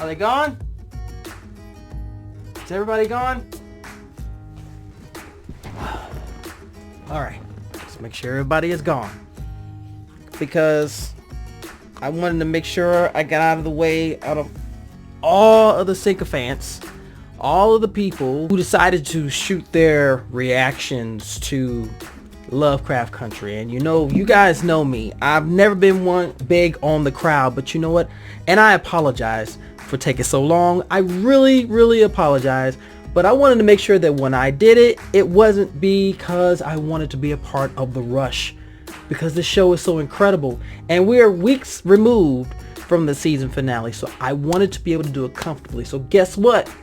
Are they gone? Is everybody gone? Alright, let's make sure everybody is gone. Because I wanted to make sure I got out of the way out of all of the sycophants, all of the people who decided to shoot their reactions to Lovecraft Country. And you guys know me. I've never been one big on the crowd, but you know what? And I apologize for taking so long. I really apologize. But I wanted to make sure that when I did it, it wasn't because I wanted to be a part of the rush, because the show is so incredible and we are weeks removed from the season finale. So I wanted to be able to do it comfortably. So guess what?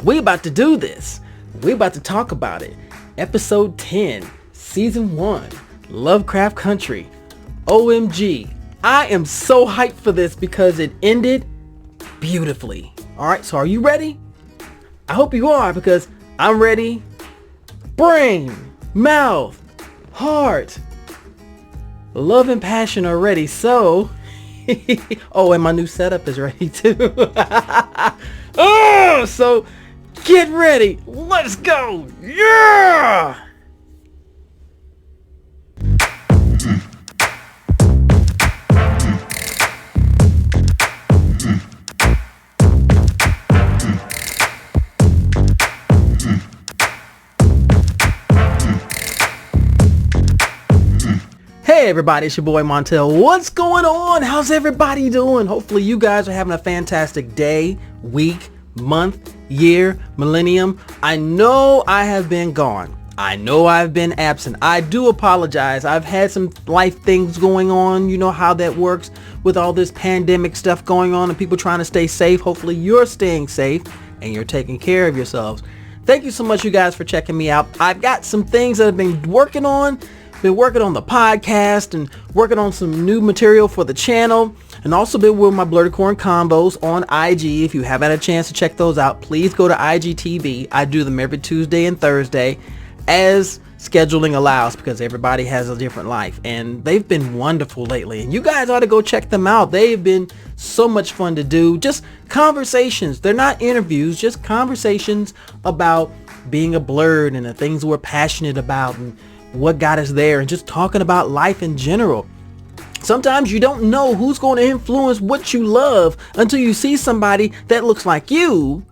We about to do this. We about to talk about it. Episode 10, season 1, Lovecraft Country. OMG. I am so hyped for this because it ended beautifully. All right, so are you ready? I hope you are, because I'm ready. Brain, mouth, heart, love and passion are ready. So, oh, and my new setup is ready too. Oh, so get ready. Let's go. Yeah. Hey everybody, it's your boy Montel. What's going on? How's everybody doing? Hopefully you guys are having a fantastic day, week, month, year, millennium. I know I have been gone. I know I've been absent. I do apologize. I've had some life things going on. You know how that works with all this pandemic stuff going on and people trying to stay safe. Hopefully you're staying safe and you're taking care of yourselves. Thank you so much, you guys, for checking me out. I've got some things that I've been working on. Been working on the podcast and working on some new material for the channel, and also been with my Blerdicorn combos on IG. If you haven't had a chance to check those out, please go to IGTV. I do them every Tuesday and Thursday as scheduling allows, because everybody has a different life, and they've been wonderful lately, and you guys ought to go check them out. They've been so much fun to do. Just conversations. They're not interviews, just conversations about being a blerd and the things we're passionate about and what got us there, and just talking about life in general. Sometimes you don't know who's going to influence what you love until you see somebody that looks like you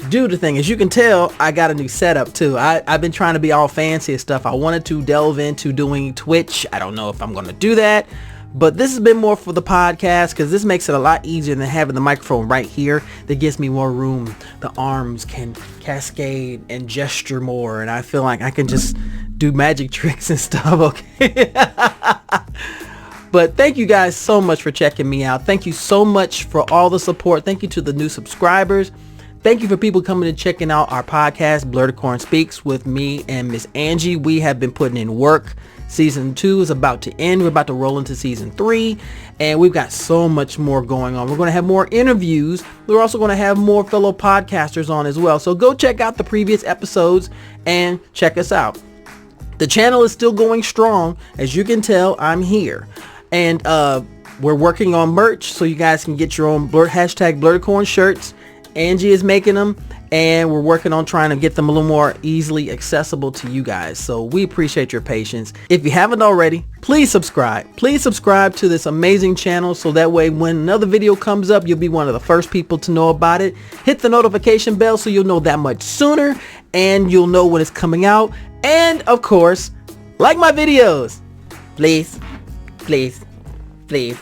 do the thing. As you can tell, I got a new setup too. I've been trying to be all fancy and stuff. I wanted to delve into doing Twitch. I don't know if I'm going to do that, but this has been more for the podcast, because this makes it a lot easier than having the microphone right here. That gives me more room. The arms can cascade and gesture more, and I feel like I can just do magic tricks and stuff. Okay. But thank you guys so much for checking me out. Thank you so much for all the support. Thank you to the new subscribers. Thank you for people coming and checking out our podcast, Blerdicorn Speaks, with me and Miss Angie. We have been putting in work. Season 2 is about to end. We're about to roll into season 3, and we've got so much more going on. We're going to have more interviews. We're also going to have more fellow podcasters on as well. So go check out the previous episodes and check us out. The channel is still going strong. As you can tell, I'm here. And we're working on merch, so you guys can get your own hashtag Blerdicorn shirts. Angie is making them, and we're working on trying to get them a little more easily accessible to you guys. So we appreciate your patience. If you haven't already, please subscribe. Please subscribe to this amazing channel, so that way when another video comes up, you'll be one of the first people to know about it. Hit the notification bell so you'll know that much sooner, and you'll know when it's coming out. And of course, like my videos. Please, please, please,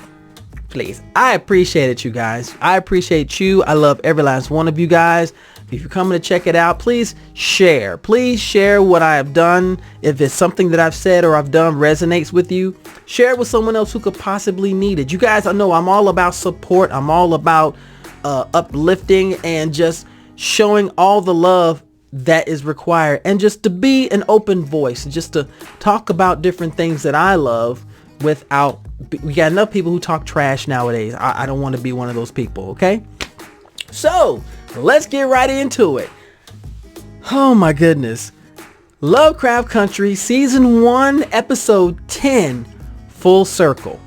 please. I appreciate it, you guys. I appreciate you. I love every last one of you guys. If you're coming to check it out, please share. Please share what I have done. If it's something that I've said or I've done resonates with you, share it with someone else who could possibly need it. You guys, I know I'm all about support. I'm all about uplifting and just showing all the love that is required, and just to be an open voice, just to talk about different things that I love without, we got enough people who talk trash nowadays. I don't want to be one of those people. Okay, so let's get right into it. Oh my goodness. Lovecraft Country Season 1 Episode 10, Full Circle.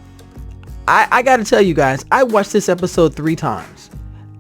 I gotta tell you guys, I watched this episode 3 times.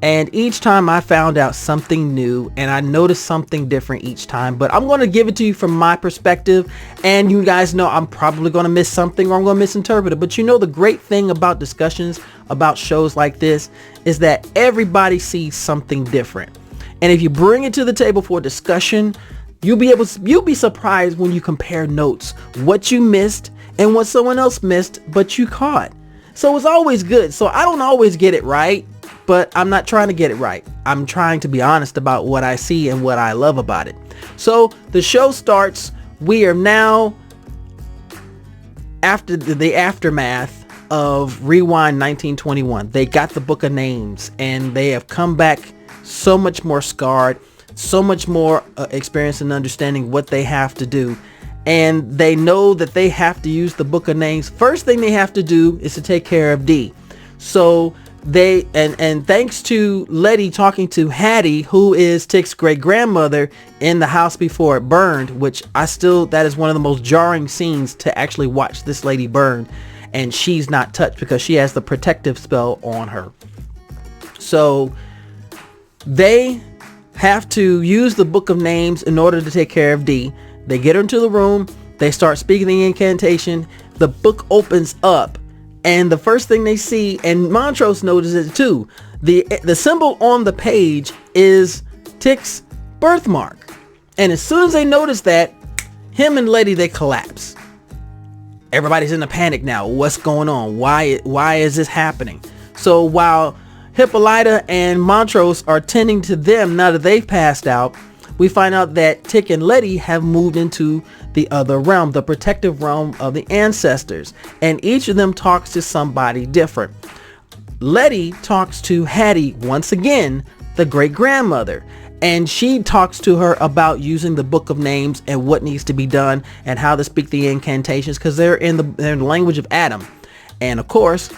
And each time I found out something new, and I noticed something different each time. But I'm going to give it to you from my perspective. And you guys know I'm probably going to miss something, or I'm going to misinterpret it. But you know, the great thing about discussions about shows like this is that everybody sees something different. And if you bring it to the table for discussion, you'll be surprised when you compare notes, what you missed and what someone else missed, but you caught. So it's always good. So I don't always get it right, but I'm not trying to get it right. I'm trying to be honest about what I see and what I love about it. So the show starts. We are now after the aftermath of Rewind 1921. They got the Book of Names, and they have come back so much more scarred, so much more experience and understanding what they have to do. And they know that they have to use the Book of Names. First thing they have to do is to take care of Dee. So they, and thanks to Letty talking to Hattie, who is Tick's great grandmother, in the house before it burned, which that is one of the most jarring scenes to actually watch this lady burn, and she's not touched because she has the protective spell on her. So they have to use the Book of Names in order to take care of Dee. They get her into the room. They start speaking the incantation. The book opens up, and the first thing they see, and Montrose notices it too, the symbol on the page is Tick's birthmark. And as soon as they notice that, him and Letty, they collapse. Everybody's in a panic now. What's going on? Why is this happening? So while Hippolyta and Montrose are tending to them now that they've passed out, we find out that Tick and Letty have moved into the other realm, the protective realm of the ancestors, and each of them talks to somebody different. Letty talks to Hattie, once again, the great grandmother, and she talks to her about using the Book of Names and what needs to be done and how to speak the incantations, because they're in the language of Adam. And of course,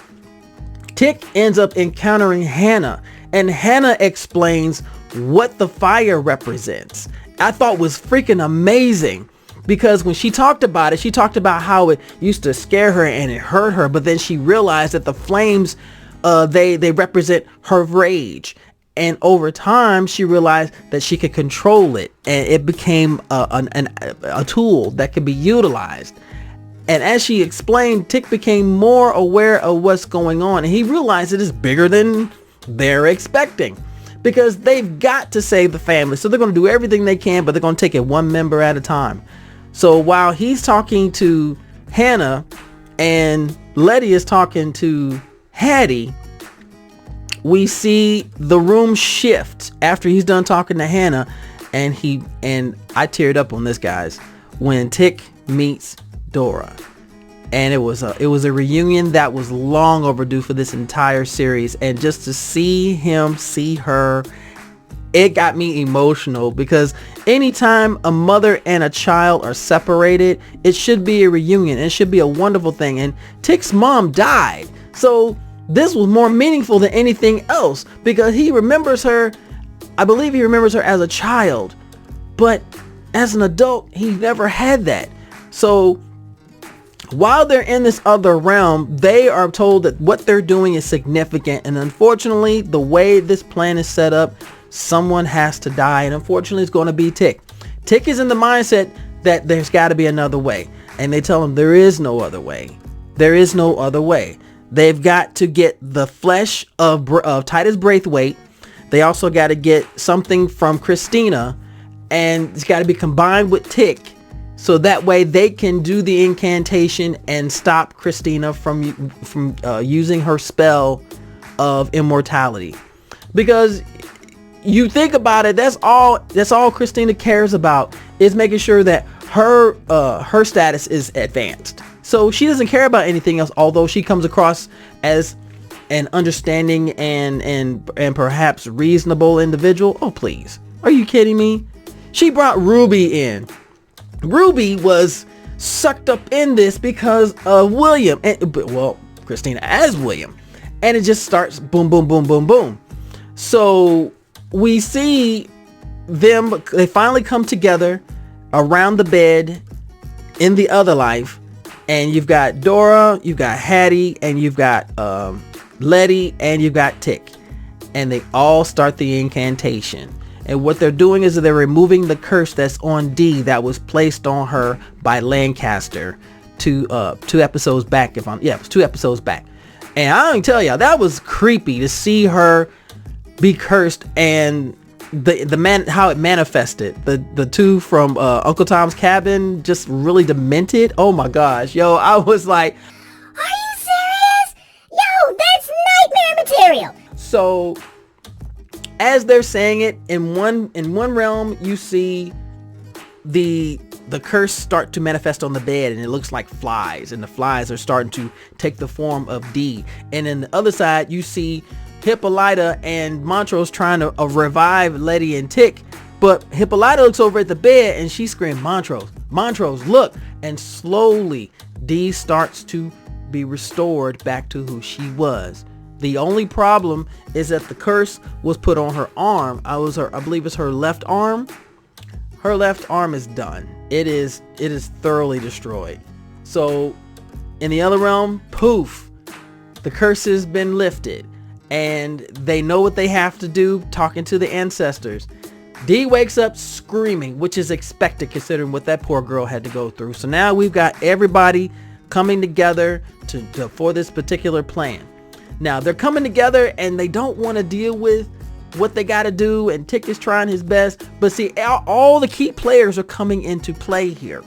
Tick ends up encountering Hannah, and Hannah explains what the fire represents. I thought was freaking amazing, because when she talked about it, she talked about how it used to scare her and it hurt her, but then she realized that the flames, they represent her rage, and over time she realized that she could control it, and it became a tool that could be utilized. And as she explained, Tick became more aware of what's going on, and he realized it is bigger than they're expecting, because they've got to save the family. So they're going to do everything they can, but they're going to take it one member at a time. So while he's talking to Hannah and Letty is talking to Hattie, we see the room shift after he's done talking to Hannah, and I teared up on this, guys, when Tick meets Dora. And it was a reunion that was long overdue for this entire series, and just to see him see her, it got me emotional, because anytime a mother and a child are separated, it should be a reunion. It should be a wonderful thing. And Tick's mom died, so this was more meaningful than anything else, because he remembers her, I believe he remembers her as a child, but as an adult he never had that. So while they're in this other realm, they are told that what they're doing is significant, and unfortunately, the way this plan is set up, someone has to die, and unfortunately it's going to be Tick. Tick is in the mindset that there's got to be another way, and they tell him there is no other way. There is no other way. They've got to get the flesh of Titus Braithwaite. They also got to get something from Christina, and it's got to be combined with Tick, so that way they can do the incantation and stop Christina from using her spell of immortality. Because you think about it, that's all Christina cares about, is making sure that her status is advanced. So she doesn't care about anything else, although she comes across as an understanding and perhaps reasonable individual. Oh, please. Are you kidding me? She brought Ruby in. Ruby was sucked up in this because of William, Christina as William, and it just starts boom, boom, boom, boom, boom. So we see them, they finally come together around the bed in the other life, and you've got Dora, you've got Hattie, and you've got Letty, and you've got Tick. and they all start the incantation. And what they're doing is they're removing the curse that's on Dee that was placed on her by Lancaster two episodes back. It was 2 episodes back. And I don't tell y'all, that was creepy to see her be cursed, and the man, how it manifested. The two from Uncle Tom's Cabin, just really demented. Oh my gosh, yo, I was like, are you serious? Yo, that's nightmare material. So as they're saying it, in one realm you see the curse start to manifest on the bed, and it looks like flies, and the flies are starting to take the form of Dee. And in the other side you see Hippolyta and Montrose trying to revive Letty and Tick, but Hippolyta looks over at the bed and she screams, Montrose, look. And slowly Dee starts to be restored back to who she was. The only problem is that the curse was put on her arm. I believe it's her left arm. Her left arm is done. It is thoroughly destroyed. So in the other realm, poof, the curse has been lifted, and they know what they have to do, talking to the ancestors. Dee wakes up screaming, which is expected considering what that poor girl had to go through. So now we've got everybody coming together for this particular plan. Now they're coming together and they don't want to deal with what they got to do, and Tick is trying his best, but see, all the key players are coming into play here.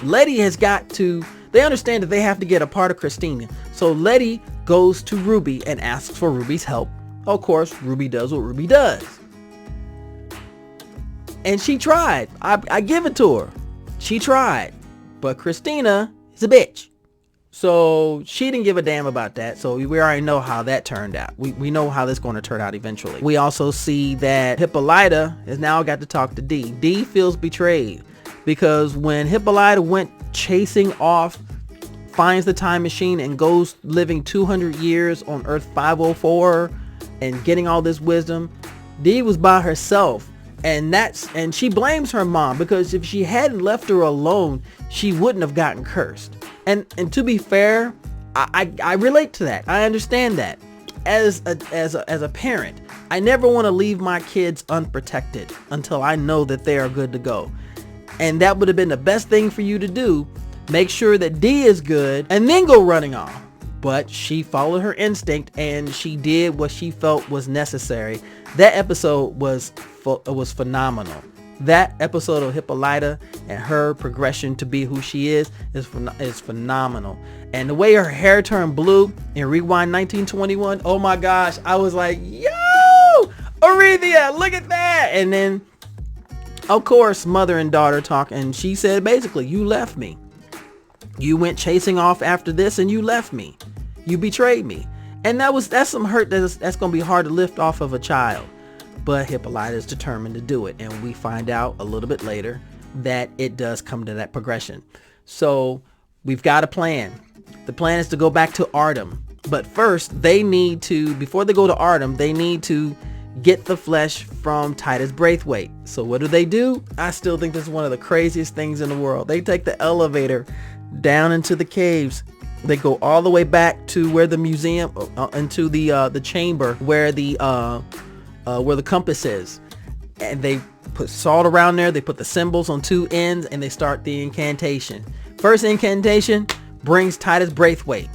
Letty has got to, they understand that they have to get a part of Christina. So Letty goes to Ruby and asks for Ruby's help. Of course, Ruby does what Ruby does. And she tried. I give it to her. She tried. But Christina is a bitch. So she didn't give a damn about that. So we already know how that turned out. We know how this is going to turn out eventually. We also see that Hippolyta has now got to talk to Dee. Dee feels betrayed because when Hippolyta went chasing off, finds the time machine and goes living 200 years on Earth 504 and getting all this wisdom, Dee was by herself. And she blames her mom because if she hadn't left her alone, she wouldn't have gotten cursed. And to be fair, I relate to that. I understand that. As a parent, I never want to leave my kids unprotected until I know that they are good to go. And that would have been the best thing for you to do. Make sure that Dee is good and then go running off. But she followed her instinct and she did what she felt was necessary. That episode was phenomenal. That episode of Hippolyta and her progression to be who she is phenomenal. And the way her hair turned blue in Rewind 1921, oh my gosh, I was like, yo, Arethia, look at that. And then, of course, mother and daughter talk, and she said, basically, you left me. You went chasing off after this and you left me. You betrayed me. And that's some hurt that's going to be hard to lift off of a child. But Hippolyta is determined to do it. And we find out a little bit later that it does come to that progression. So we've got a plan. The plan is to go back to Artem. But first, they need to, before they go to Artem, they need to get the flesh from Titus Braithwaite. So what do? I still think this is one of the craziest things in the world. They take the elevator down into the caves. They go all the way back to where the museum, into the chamber where the compass is, and they put salt around there. They put the symbols on 2 ends, and they start the incantation. First incantation brings Titus Braithwaite.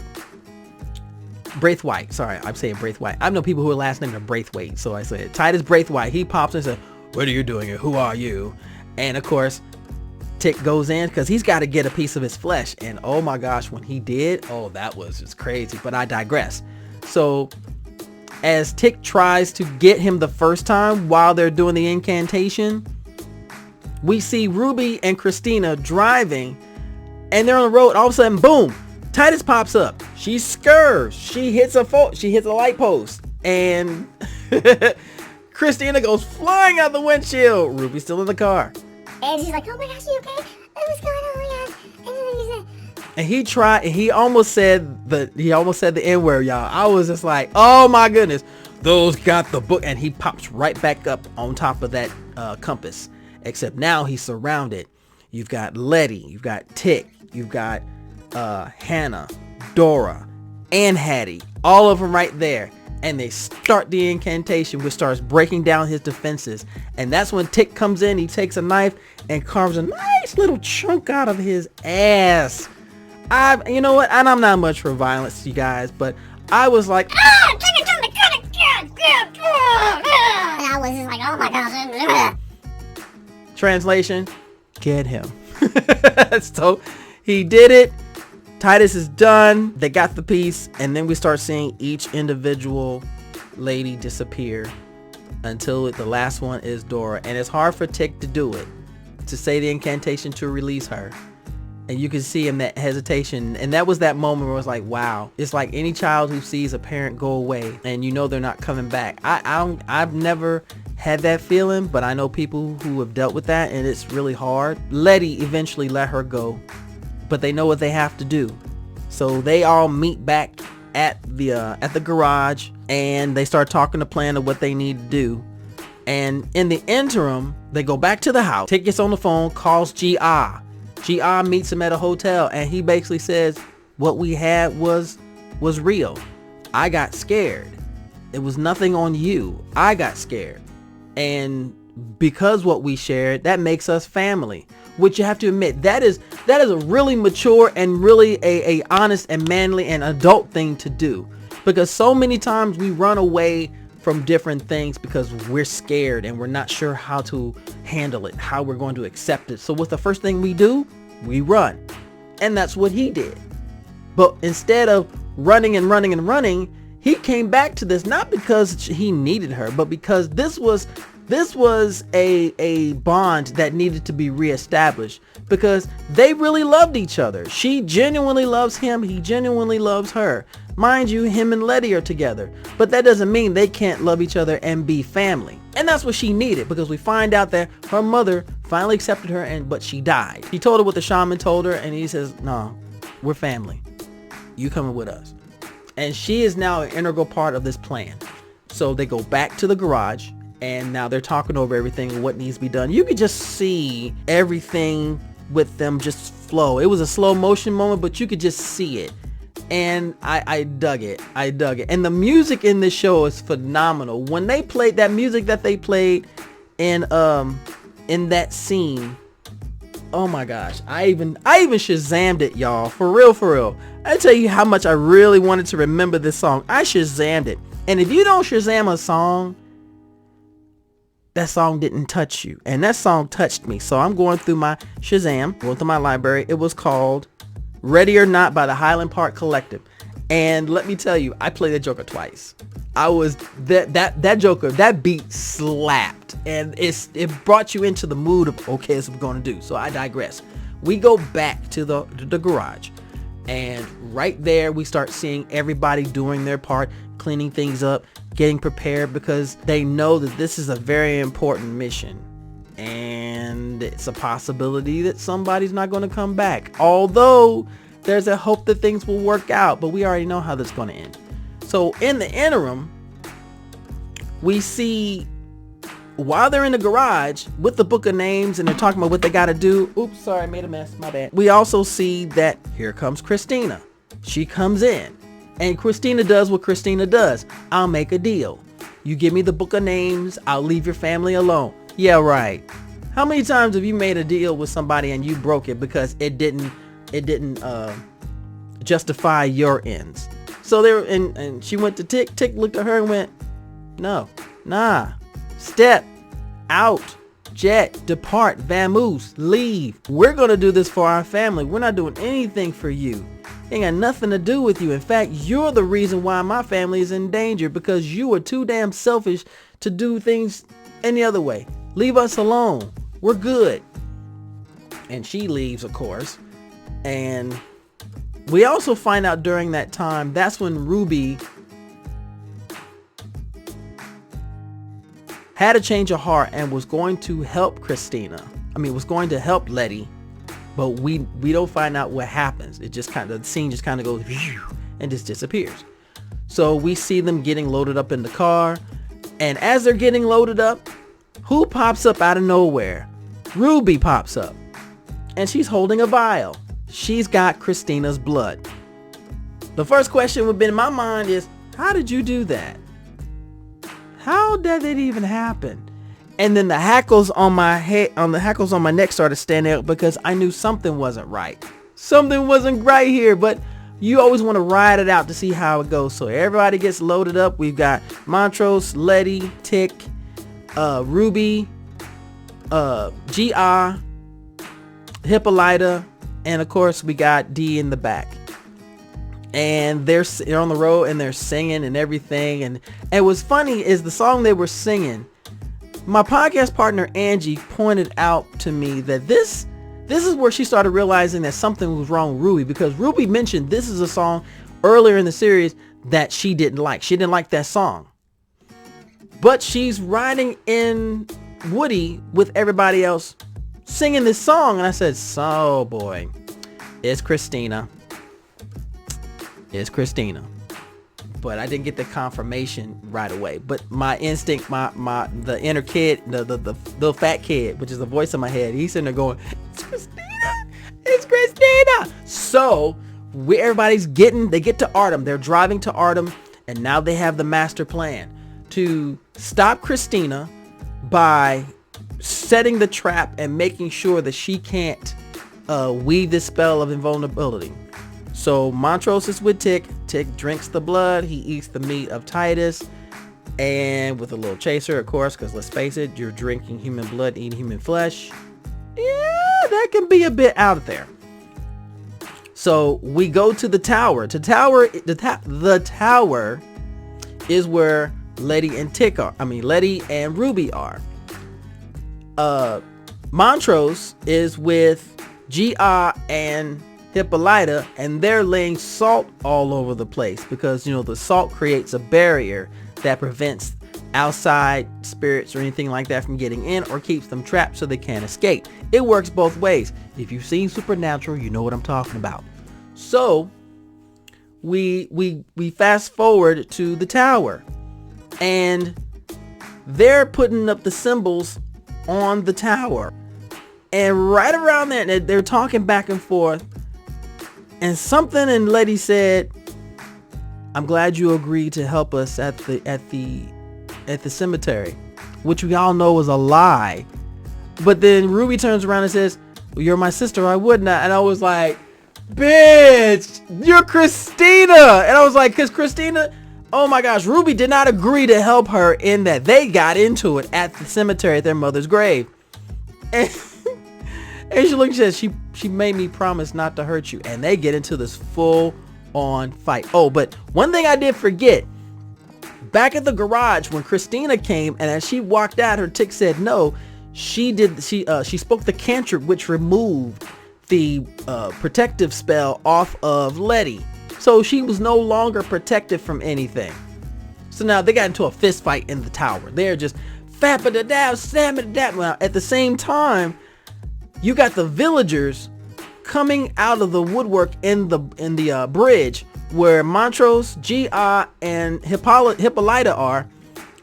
Sorry, I'm saying Braithwaite. I know people who are last name are Braithwaite, so I said Titus Braithwaite. He pops and says, "What are you doing here? Who are you?" And of course, Tick goes in because he's got to get a piece of his flesh. And oh my gosh, when he did, oh, that was just crazy. But I digress. So as Tick tries to get him the first time while they're doing the incantation, we see Ruby and Christina driving, and they're on the road. All of a sudden, boom, Titus pops up. She scurs. She hits a light post, and Christina goes flying out the windshield. Ruby's still in the car. And she's like, oh my gosh, you okay? What's going on? Oh my gosh. And he almost said the N-word, y'all. I was just like, oh my goodness, those got the book. And he pops right back up on top of that compass. Except now he's surrounded. You've got Letty, you've got Tick, you've got Hannah, Dora, and Hattie. All of them right there. and they start the incantation, which starts breaking down his defenses. And that's when Tick comes in. He takes a knife and carves a nice little chunk out of his ass. You know what? And I'm not much for violence, you guys, but I was like, And I was just like, oh my gosh. translation, get him. So he did it. Titus is done. They got the piece, and then we start seeing each individual lady disappear until the last one is Dora. And it's hard for Tick to do it, to say the incantation to release her. And you can see him, that hesitation. And that was that moment where it was like, wow. It's like any child who sees a parent go away and you know they're not coming back. I've never had that feeling, but I know people who have dealt with that, and it's really hard. Letty eventually let her go, but they know what they have to do. So they all meet back at the garage, and they start talking a plan of what they need to do. And in the interim, they go back to the house. Tick gets on the phone, calls G.I. G.I. meets him at a hotel, and he basically says, what we had was real. I got scared. It was nothing on you. I got scared. And because what we shared, that makes us family. Which you have to admit, that is a really mature and really a honest and manly and adult thing to do. Because so many times we run away from different things because we're scared and we're not sure how to handle it, how we're going to accept it. So what's the first thing we do? We run. And that's what he did. But instead of running and running and running, he came back to this not because he needed her, but because this was a bond that needed to be reestablished, because they really loved each other. She genuinely loves him. He genuinely loves her. Mind you, him and Letty are together, but that doesn't mean they can't love each other and be family. And that's what she needed, because we find out that her mother finally accepted her, but she died. He told her what the shaman told her, and he says, no, we're family. You coming with us. And she is now an integral part of this plan. So they go back to the garage, and now they're talking over everything and what needs to be done. You could just see everything with them just flow. It was a slow motion moment, but you could just see it. And I dug it. I dug it. And the music in this show is phenomenal. When they played that music that they played in that scene, oh my gosh, I even Shazammed it, y'all. For real. I tell you how much I really wanted to remember this song. I Shazammed it. And if you don't Shazam a song, that song didn't touch you. And that song touched me. So I'm going through my Shazam, going through my library. It was called Ready or Not by the Highland Park Collective. And let me tell you, I played that Joker twice. I was that Joker, that beat slapped, and it brought you into the mood of, okay, this is what we're going to do. So I digress. We go back to the garage, and right there we start seeing everybody doing their part, cleaning things up, getting prepared, because they know that this is a very important mission. And it's a possibility that somebody's not going to come back. Although there's a hope that things will work out, but we already know how that's going to end. So in the interim, we see while they're in the garage with the book of names and they're talking about what they got to do. Oops, sorry, I made a mess. My bad. We also see that here comes Christina. She comes in, and Christina does what Christina does. I'll make a deal. You give me the book of names, I'll leave your family alone. Yeah, right. How many times have you made a deal with somebody and you broke it because it didn't justify your ends? So there, and she went to Tick. Tick looked at her and went, no, nah, step out, jet, depart, vamoose, leave. We're gonna do this for our family. We're not doing anything for you. Ain't got nothing to do with you. In fact, you're the reason why my family is in danger, because you are too damn selfish to do things any other way. Leave us alone. We're good. And she leaves, of course. And we also find out during that time, that's when Ruby had a change of heart and was going to help Christina. Was going to help Letty. But we don't find out what happens. It just the scene just kind of goes and just disappears. So we see them getting loaded up in the car. And as they're getting loaded up, who pops up out of nowhere? Ruby pops up. And she's holding a vial. She's got Christina's blood. The first question would be in my mind is, how did you do that? How did it even happen? And then the hackles on my head, on the hackles on my neck started standing up because I knew something wasn't right. Something wasn't right here, but you always want to ride it out to see how it goes. So everybody gets loaded up. We've got Montrose, Letty, Tick, Ruby, GR, Hippolyta, and of course we got D in the back. And they're on the road and they're singing and everything. And what's funny is the song they were singing, my podcast partner Angie pointed out to me that this is where she started realizing that something was wrong with Ruby, because Ruby mentioned this is a song earlier in the series that she didn't like. She didn't like that song. But she's riding in Woody with everybody else singing this song. And I said, so boy, it's Christina. It's Christina. But I didn't get the confirmation right away. But my instinct, the inner kid, the fat kid, which is the voice in my head, he's sitting there going, it's Christina, it's Christina. So they get to Artem. They're driving to Artem, and now they have the master plan to stop Christina by setting the trap and making sure that she can't weave this spell of invulnerability. So Montrose is with Tick. Tick drinks the blood. He eats the meat of Titus, and with a little chaser, of course, because let's face it, you're drinking human blood, eating human flesh. Yeah, that can be a bit out there. So we go to the tower. The tower is where Letty and Tick are. Letty and Ruby are. Montrose is with GR and Hippolyta, and they're laying salt all over the place because, you know, the salt creates a barrier that prevents outside spirits or anything like that from getting in, or keeps them trapped so they can't escape. It works both ways. If you've seen Supernatural, you know what I'm talking about. So we fast forward to the tower, and they're putting up the symbols on the tower, and right around there they're talking back and forth. And something in Letty said, I'm glad you agreed to help us at the cemetery, which we all know was a lie. But then Ruby turns around and says, well, you're my sister, I would not. And I was like, bitch, you're Christina. And I was like, because Christina, oh my gosh, Ruby did not agree to help her in that. They got into it at the cemetery at their mother's grave. And she looked and says, she made me promise not to hurt you. And they get into this full on fight. Oh, but one thing I did forget. Back at the garage when Christina came, and as she walked out, her Tick said no. She spoke the cantrip, which removed the protective spell off of Letty. So she was no longer protected from anything. So now they got into a fist fight in the tower. They're just fapping it down, slamming it down. Well, at the same time, you got the villagers coming out of the woodwork in the bridge where Montrose, GR, and Hippolyta are,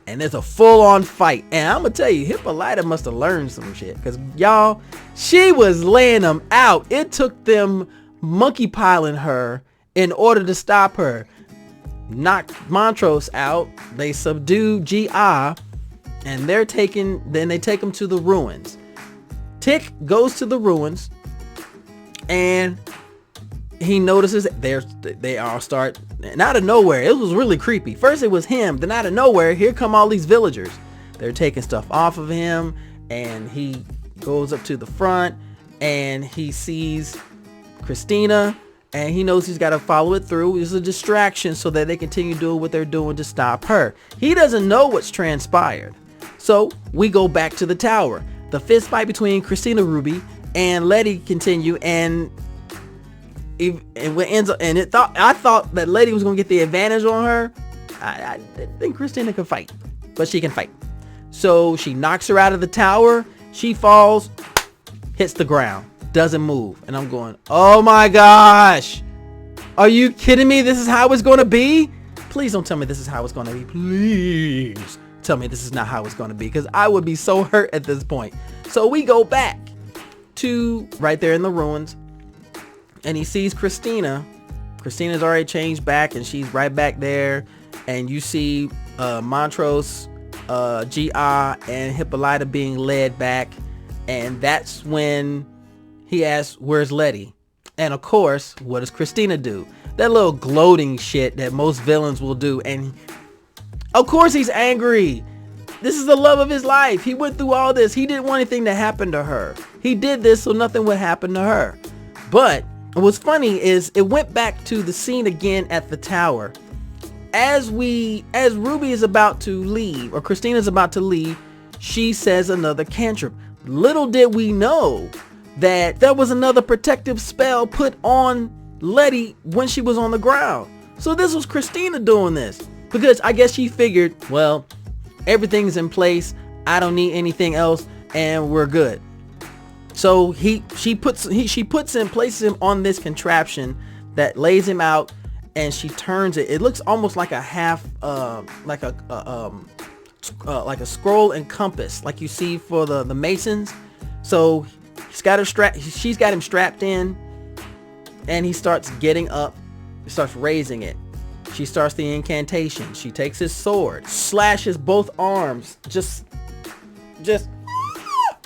and there's a full-on fight. And I'm gonna tell you, Hippolyta must have learned some shit, because y'all, she was laying them out. It took them monkey piling her in order to stop her. Knocked Montrose out. They subdue GR, and they take him to the ruins. Tick goes to the ruins, and he notices they all start, and out of nowhere, it was really creepy. First it was him, then out of nowhere, here come all these villagers. They're taking stuff off of him, and he goes up to the front, and he sees Christina, and he knows he's got to follow it through. It's a distraction so that they continue doing what they're doing to stop her. He doesn't know what's transpired. So we go back to the tower. The fist fight between Christina, Ruby, and Letty continue, and what ends up, and I thought that Letty was gonna get the advantage on her. I didn't think Christina could fight, but she can fight. So she knocks her out of the tower. She falls, hits the ground, doesn't move, and I'm going, oh my gosh, are you kidding me? This is how it's gonna be? Please don't tell me this is how it's gonna be. Please tell me this is not how it's going to be, because I would be so hurt at this point. So we go back to right there in the ruins, and he sees Christina. Christina's already changed back, and she's right back there, and you see Montrose GI and Hippolyta being led back, and that's when he asks, where's Letty? And of course, what does Christina do? That little gloating shit that most villains will do, and of course he's angry. This is the love of his life. He went through all this. He didn't want anything to happen to her. He did this so nothing would happen to her. But what's funny is it went back to the scene again at the tower. As Ruby is about to leave, or Christina's about to leave, she says another cantrip. Little did we know that there was another protective spell put on Letty when she was on the ground. So this was Christina doing this, because I guess she figured, well, everything's in place, I don't need anything else, and we're good. So she places him on this contraption that lays him out, and she turns it. It looks almost like a half, like a scroll and compass, like you see for the Masons. So she's got him strapped in, and he starts getting up, he starts raising it. She starts the incantation. She takes his sword, slashes both arms, just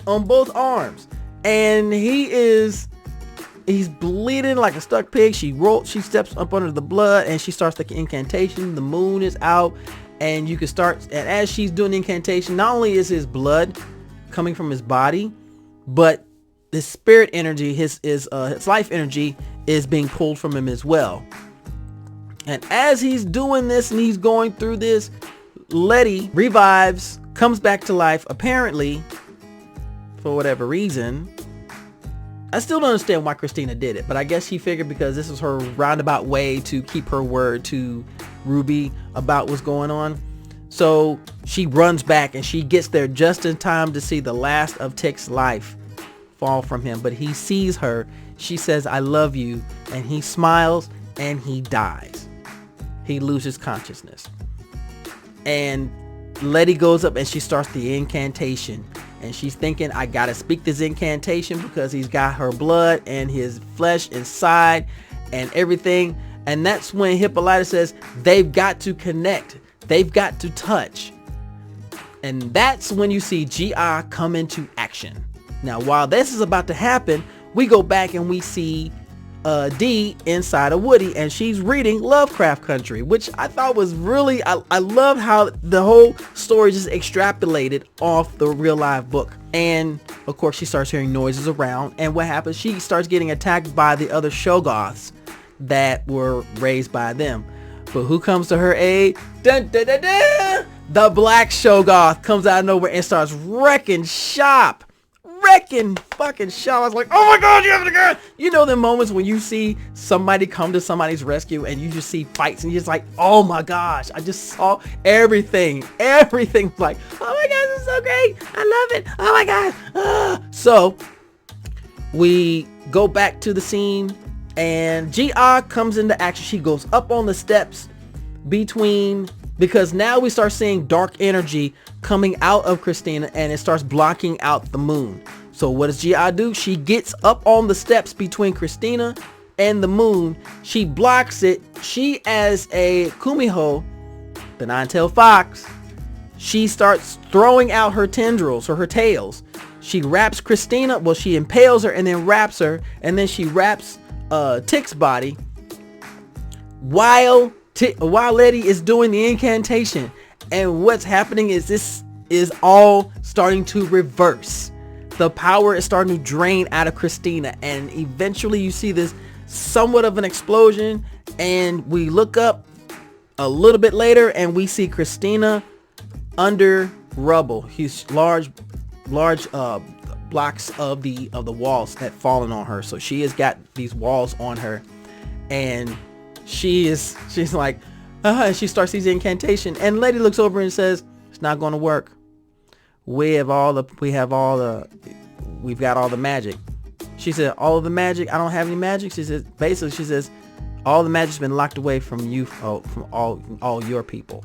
on both arms, and he's bleeding like a stuck pig. She steps up under the blood, and she starts the incantation. The moon is out, and you can start, and as she's doing the incantation, not only is his blood coming from his body, but the spirit energy, his life energy, is being pulled from him as well. And as he's doing this and he's going through this, Letty revives, comes back to life, apparently, for whatever reason. I still don't understand why Christina did it, but I guess she figured because this was her roundabout way to keep her word to Ruby about what's going on. So she runs back, and she gets there just in time to see the last of Tick's life fall from him. But he sees her. She says, I love you. And he smiles, and he dies. He loses consciousness. And Letty goes up, and she starts the incantation. And she's thinking, I gotta speak this incantation because he's got her blood and his flesh inside and everything. And that's when Hippolyta says, they've got to connect. They've got to touch. And that's when you see GI come into action. Now, while this is about to happen, we go back and we see Dee inside of Woody, and she's reading Lovecraft Country, which I thought was really, I love how the whole story just extrapolated off the real live book. And of course she starts hearing noises around, and what happens, she starts getting attacked by the other Shoggoths that were raised by them. But who comes to her aid? Dun, dun, dun, dun! The Black Shoggoth comes out of nowhere and starts wrecking shop. Fucking shop. I was like, oh my god, you have a gun. You know the moments when you see somebody come to somebody's rescue and you just see fights and you're just like, oh my gosh, I just saw everything. Everything like, oh my god, this is so great. I love it. Oh my god. So we go back to the scene, and GI comes into action. She goes up on the steps because now we start seeing dark energy coming out of Christina, and it starts blocking out the moon. So what does GI do? She gets up on the steps between Christina and the moon. She blocks it. She, as a Kumiho, the nine-tailed fox, she starts throwing out her tendrils or her tails. She wraps Christina, well, she impales her and then wraps her, and then she wraps Tick's body while Letty is doing the incantation. And what's happening is this is all starting to reverse. The power is starting to drain out of Christina, and eventually you see this somewhat of an explosion, and we look up a little bit later and we see Christina under rubble. He's large blocks of the walls that fallen on her. So she has got these walls on her, and she's like, she starts these incantation, and Letty looks over and says, it's not going to work. We've got all the magic. She said, all of the magic? I don't have any magic. She says, all the magic's been locked away from you, from all your people.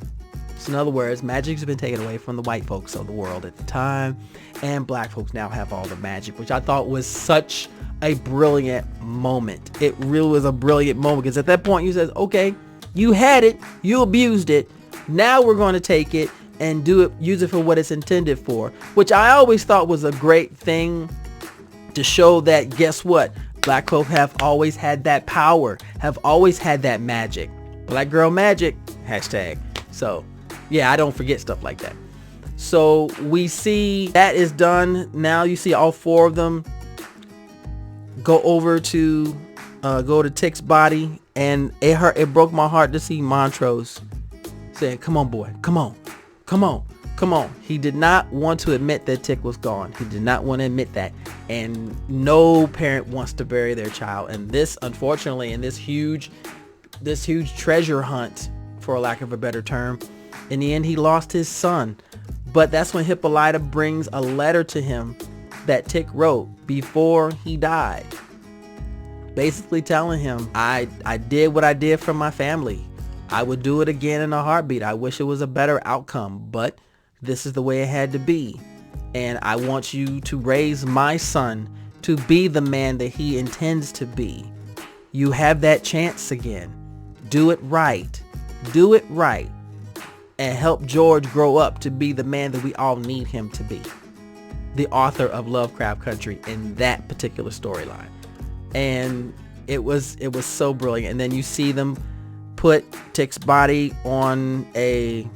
So in other words, magic's been taken away from the white folks of the world at the time, and black folks now have all the magic, which I thought was such a brilliant moment. It really was a brilliant moment, because at that point you said, okay, you had it, you abused it, now we're going to take it, and use it for what it's intended for, which I always thought was a great thing to show that, guess what? Black folk have always had that power, have always had that magic. Black girl magic, hashtag. So yeah, I don't forget stuff like that. So we see that is done. Now you see all four of them go over to Tick's body, and it broke my heart to see Montrose saying, come on boy, come on. He did not want to admit that Tick was gone. He did not want to admit that. And no parent wants to bury their child. And this, unfortunately, in this huge treasure hunt, for a lack of a better term, in the end he lost his son. But that's when Hippolyta brings a letter to him that Tick wrote before he died, basically telling him, I did what I did for my family. I would do it again in a heartbeat. I wish it was a better outcome, but this is the way it had to be. And I want you to raise my son to be the man that he intends to be. You have that chance again. Do it right. Do it right. And help George grow up to be the man that we all need him to be. The author of Lovecraft Country in that particular storyline. And it was so brilliant. And then you see them put Tick's body on a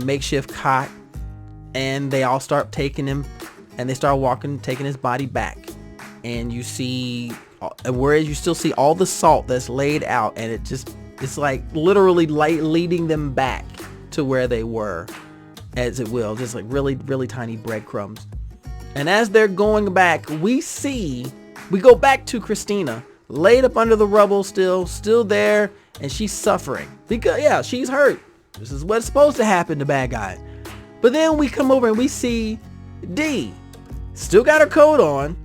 makeshift cot, and they all start taking him, and they start walking, taking his body back. And you see, whereas you still see all the salt that's laid out, and it's like literally leading them back to where they were, as it will, just like really, really tiny breadcrumbs. And as they're going back, we go back to Christina, laid up under the rubble, still there, and she's suffering because, yeah, she's hurt. This is what's supposed to happen to bad guys. But then we come over and we see Dee still got her coat on,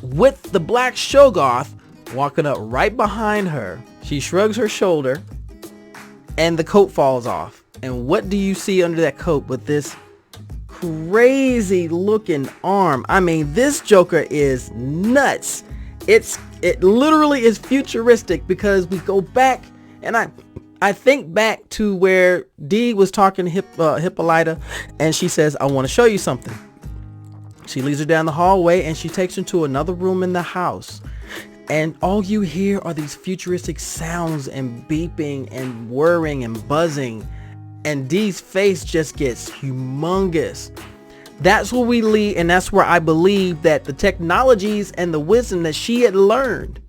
with the black Shoggoth walking up right behind her. She shrugs her shoulder, and the coat falls off. And what do you see under that coat but this crazy looking arm? I mean, this Joker is nuts. It literally is futuristic, because we go back, and I think back to where Dee was talking to Hippolyta, and she says, I want to show you something. She leads her down the hallway, and she takes her to another room in the house. And all you hear are these futuristic sounds and beeping and whirring and buzzing. And Dee's face just gets humongous. That's where we lead, and that's where I believe that the technologies and the wisdom that she had learned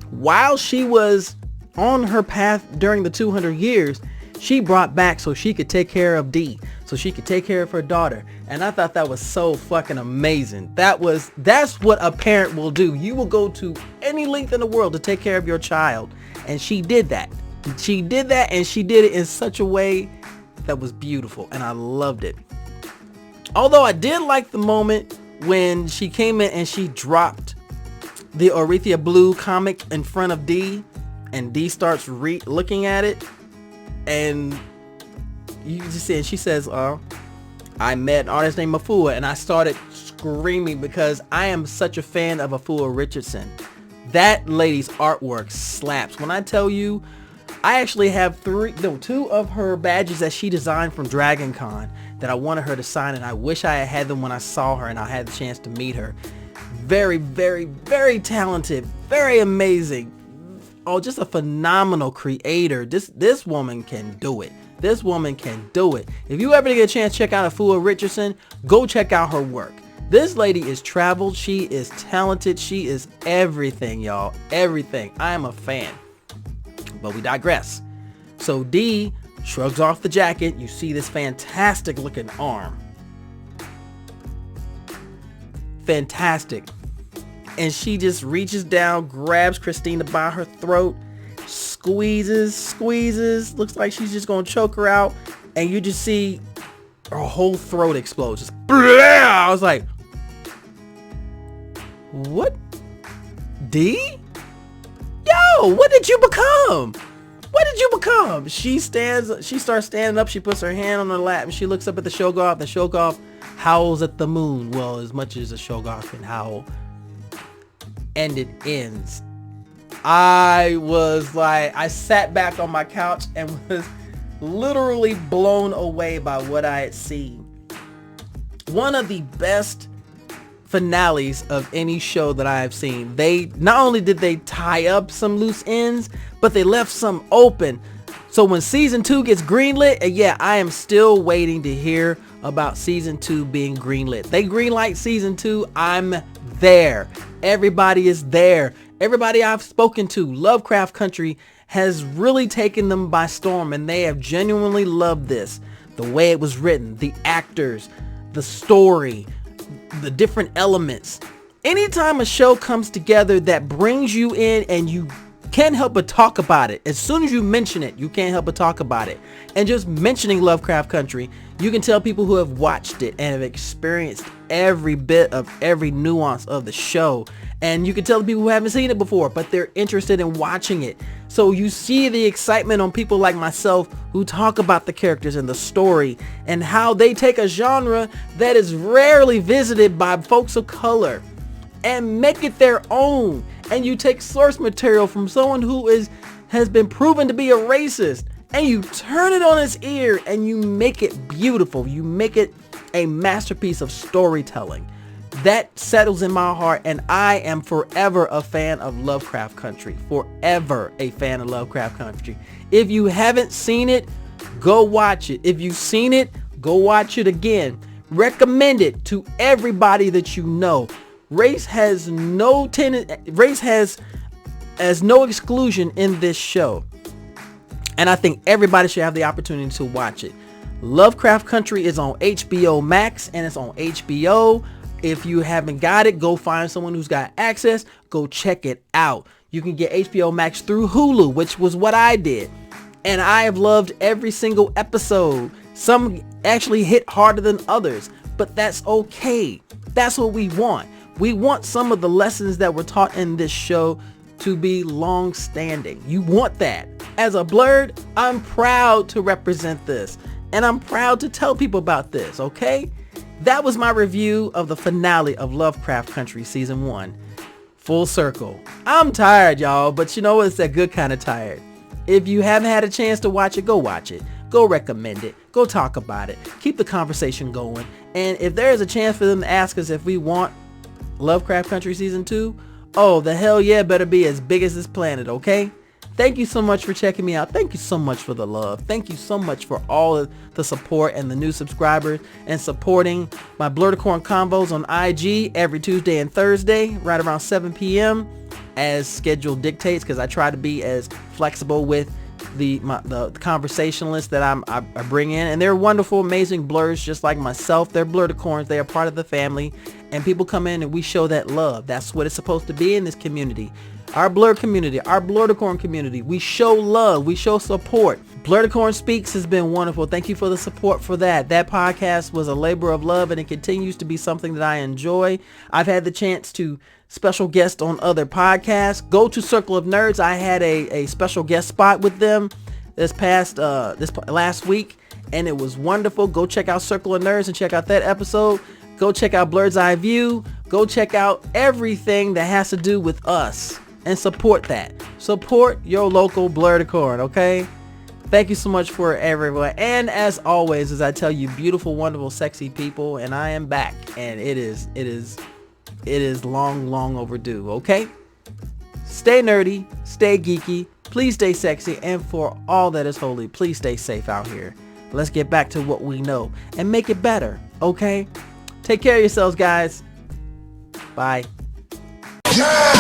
while she was on her path during the 200 years, she brought back so she could take care of Dee, so she could take care of her daughter. And I thought that was so fucking amazing. That's what a parent will do. You will go to any length in the world to take care of your child. And she did that. She did that, and she did it in such a way that was beautiful, and I loved it. Although I did like the moment when she came in and she dropped the Orethia Blue comic in front of Dee, and Dee starts looking at it, and you just see, and she says, I met an artist named Afua, and I started screaming because I am such a fan of Afua Richardson. That lady's artwork slaps. When I tell you, I actually have two of her badges that she designed from Dragon Con that I wanted her to sign, and I wish I had them when I saw her and I had the chance to meet her. Very, very, very talented, very amazing. Oh, just a phenomenal creator. This woman can do it. This woman can do it. If you ever get a chance to check out Afua Richardson, go check out her work. This lady is traveled. She is talented. She is everything, y'all. Everything. I am a fan. But we digress. So Dee shrugs off the jacket. You see this fantastic looking arm. Fantastic. And she just reaches down, grabs Christina by her throat, squeezes, looks like she's just gonna choke her out, and you just see her whole throat explode. Just I was like, what? Dee? Yo, what did you become? What did you become? She starts standing up, she puts her hand on her lap, and she looks up at the Shoggoth. The Shoggoth howls at the moon. Well, as much as a Shoggoth can howl. And it ends. I was like, I sat back on my couch and was literally blown away by what I had seen. One of the best finales of any show that I have seen. They not only did they tie up some loose ends, but they left some open. So when season 2 gets greenlit, and yeah, I am still waiting to hear about season 2 being greenlit. They greenlight season 2, I'm there. Everybody is there. Everybody I've spoken to, Lovecraft Country has really taken them by storm, and they have genuinely loved this. The way it was written, the actors, the story, the different elements. Anytime a show comes together that brings you in and you can't help but talk about it, as soon as you mention it, you can't help but talk about it. And just mentioning Lovecraft Country, you can tell people who have watched it and have experienced every bit of every nuance of the show. And you can tell the people who haven't seen it before, but they're interested in watching it. So you see the excitement on people like myself who talk about the characters and the story and how they take a genre that is rarely visited by folks of color and make it their own. And you take source material from someone who has been proven to be a racist, and you turn it on its ear and you make it beautiful. You make it a masterpiece of storytelling. That settles in my heart, and I am forever a fan of Lovecraft Country. Forever a fan of Lovecraft Country. If you haven't seen it, go watch it. If you've seen it, go watch it again. Recommend it to everybody that you know. Race has no exclusion in this show. And I think everybody should have the opportunity to watch it. Lovecraft Country is on HBO Max, and it's on HBO. If you haven't got it, go find someone who's got access. Go check it out. You can get HBO Max through Hulu, which was what I did. And I have loved every single episode. Some actually hit harder than others, but that's okay. That's what we want. We want some of the lessons that were taught in this show to be long-standing. You want that. As a Blerd, I'm proud to represent this, and I'm proud to tell people about this, okay? That was my review of the finale of Lovecraft Country Season 1. Full circle. I'm tired, y'all, but you know, it's that good kind of tired. If you haven't had a chance to watch it, go watch it. Go recommend it. Go talk about it. Keep the conversation going. And if there is a chance for them to ask us if we want Lovecraft Country Season 2, oh, the hell yeah better be as big as this planet, okay? Thank you so much for checking me out. Thank you so much for the love. Thank you so much for all of the support and the new subscribers and supporting my Blerdicorn Convos on IG every Tuesday and Thursday right around 7 p.m. as schedule dictates, because I try to be as flexible with the conversationalists that I bring in, and they're wonderful, amazing blurs just like myself. They're Blerdicorns. They are part of the family, and people come in and we show that love. That's what it's supposed to be in this community. Our Blerd community, our Blerdicorn community. We show love. We show support. Blerdicorn Speaks has been wonderful. Thank you for the support for that. That podcast was a labor of love, and it continues to be something that I enjoy. I've had the chance to special guest on other podcasts. Go to Circle of Nerds. I had a special guest spot with them this last week, and it was wonderful. Go check out Circle of Nerds and check out that episode. Go check out Blerd's Eye View. Go check out everything that has to do with us and support that. Support your local Blerdicorn, okay? Thank you so much for everyone. And as always, as I tell you, beautiful, wonderful, sexy people, and I am back, and it is long overdue, okay? Stay nerdy, stay geeky, please stay sexy, and for all that is holy, please stay safe out here. Let's get back to what we know and make it better, okay? Take care of yourselves, guys. Bye. Yeah!